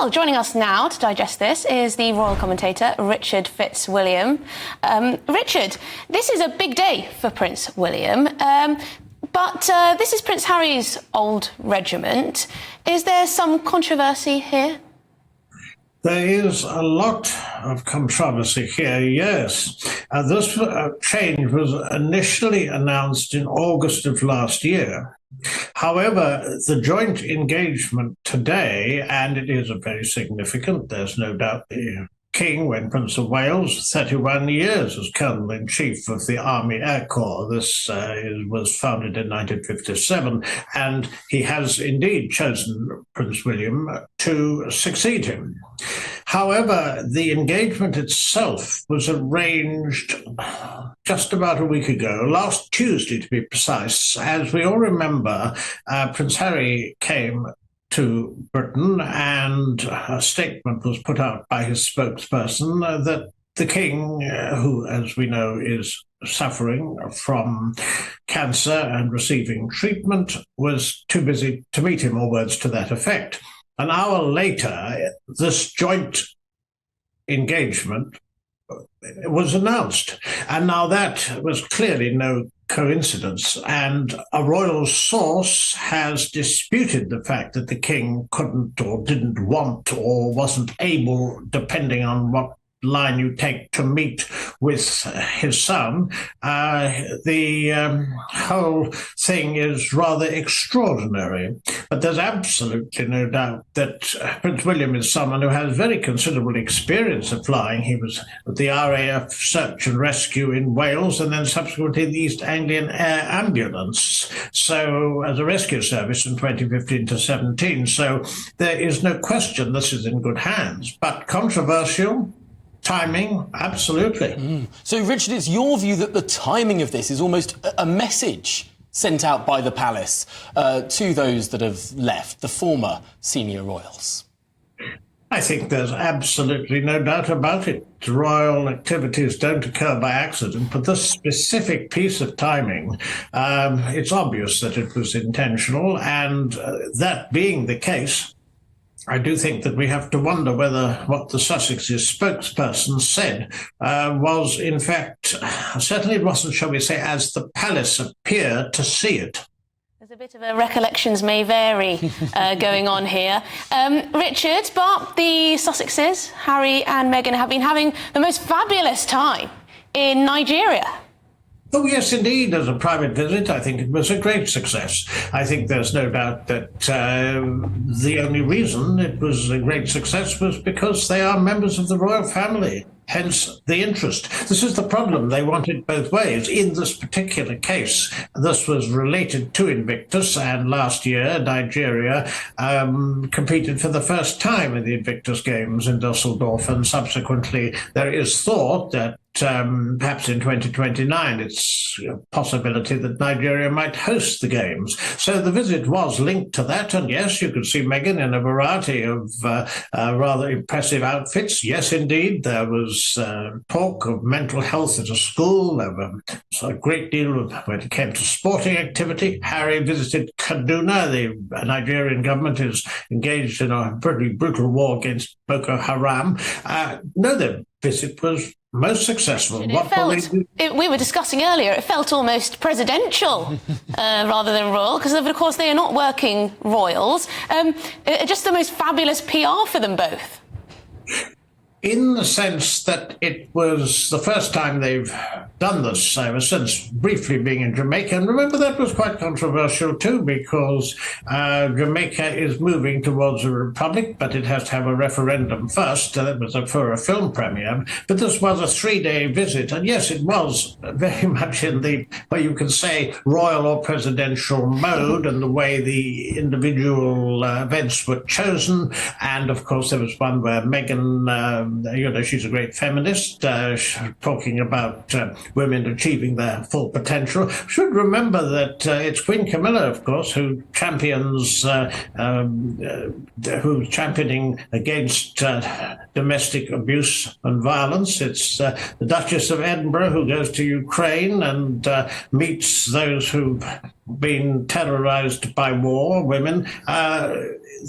Well, joining us now to digest this is the royal commentator, Richard Fitzwilliams. Richard, this is a big day for Prince William, but this is Prince Harry's old regiment. Is there some controversy here? There is a lot of controversy here, yes. This change was initially announced in August of last year. However, the joint engagement today, and it is a very significant, there's no doubt the King, when Prince of Wales, 31 years as Colonel-in-Chief of the Army Air Corps. This was founded in 1957, and he has indeed chosen Prince William to succeed him. However, the engagement itself was arranged just about a week ago, last Tuesday to be precise. As we all remember, Prince Harry came to Britain, and a statement was put out by his spokesperson that the King, who, as we know, is suffering from cancer and receiving treatment, was too busy to meet him, or words to that effect. An hour later, this joint engagement was announced. And now that was clearly no coincidence. And a royal source has disputed the fact that the King couldn't or didn't want or wasn't able, depending on what line you take, to meet with his son. The whole thing is rather extraordinary, but there's absolutely no doubt that Prince William is someone who has very considerable experience of flying. He was with the RAF Search and Rescue in Wales, and then subsequently the East Anglian Air Ambulance, so as a rescue service from 2015 to 17. So there is no question this is in good hands, but controversial. Timing, absolutely. So, Richard, it's your view that the timing of this is almost a message sent out by the palace to those that have left, the former senior royals? I think there's absolutely no doubt about it. Royal activities don't occur by accident, but this specific piece of timing, it's obvious that it was intentional, and that being the case, I do think that we have to wonder whether what the Sussexes spokesperson said was, in fact, certainly it wasn't, shall we say, as the palace appeared to see it. There's a bit of a recollections may vary going on here. Richard, but the Sussexes, Harry and Meghan, have been having the most fabulous time in Nigeria. Oh, yes, indeed. As a private visit, I think it was a great success. I think there's no doubt that the only reason it was a great success was because they are members of the royal family. Hence the interest. This is the problem. They want it both ways. In this particular case, this was related to Invictus, and last year Nigeria competed for the first time in the Invictus Games in Dusseldorf, and subsequently there is thought that perhaps in 2029 it's a possibility that Nigeria might host the Games. So the visit was linked to that, and yes, you could see Meghan in a variety of rather impressive outfits. Yes, indeed, there was talk of mental health at a school. There was a great deal of, when it came to sporting activity. Harry visited Kaduna. The Nigerian government is engaged in a pretty brutal war against Boko Haram. No, the visit was most successful. We were discussing earlier, it felt almost presidential rather than royal, because of course they are not working royals. Just the most fabulous PR for them both. In the sense that it was the first time they've done this ever since briefly being in Jamaica. And remember, that was quite controversial too, because Jamaica is moving towards a republic, but it has to have a referendum first. That was for a film premiere. But this was a 3-day visit. And yes, it was very much in the, what you can say, royal or presidential mode, and the way the individual events were chosen. And of course, there was one where Meghan, she's a great feminist, talking about women achieving their full potential. Should remember that it's Queen Camilla, of course, who's championing against domestic abuse and violence. It's the Duchess of Edinburgh who goes to Ukraine and meets those who've been terrorized by war, women.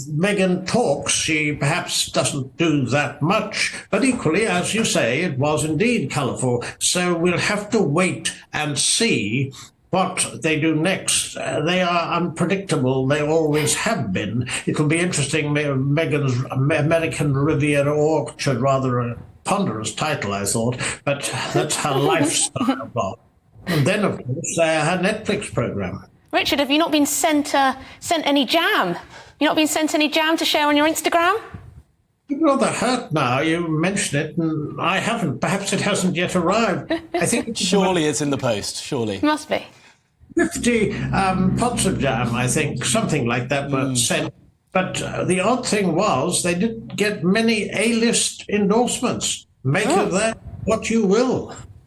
Meghan talks, she perhaps doesn't do that much, but equally, as you say, it was indeed colourful. So we'll have to wait and see what they do next. They are unpredictable. They always have been. It'll be interesting. Meghan's American Riviera Orchard, rather a ponderous title, I thought, but that's her lifestyle was. And then, of course, her Netflix programme. Richard, have you not been sent any jam? You not been sent any jam to share on your Instagram? I'm rather hurt now. You mention it, and I haven't. Perhaps it hasn't yet arrived. I think Surely it's in the post. Surely. Must be. 50 pots of jam, I think, something like that, were sent. But the odd thing was they didn't get many A-list endorsements. Make of that what you will.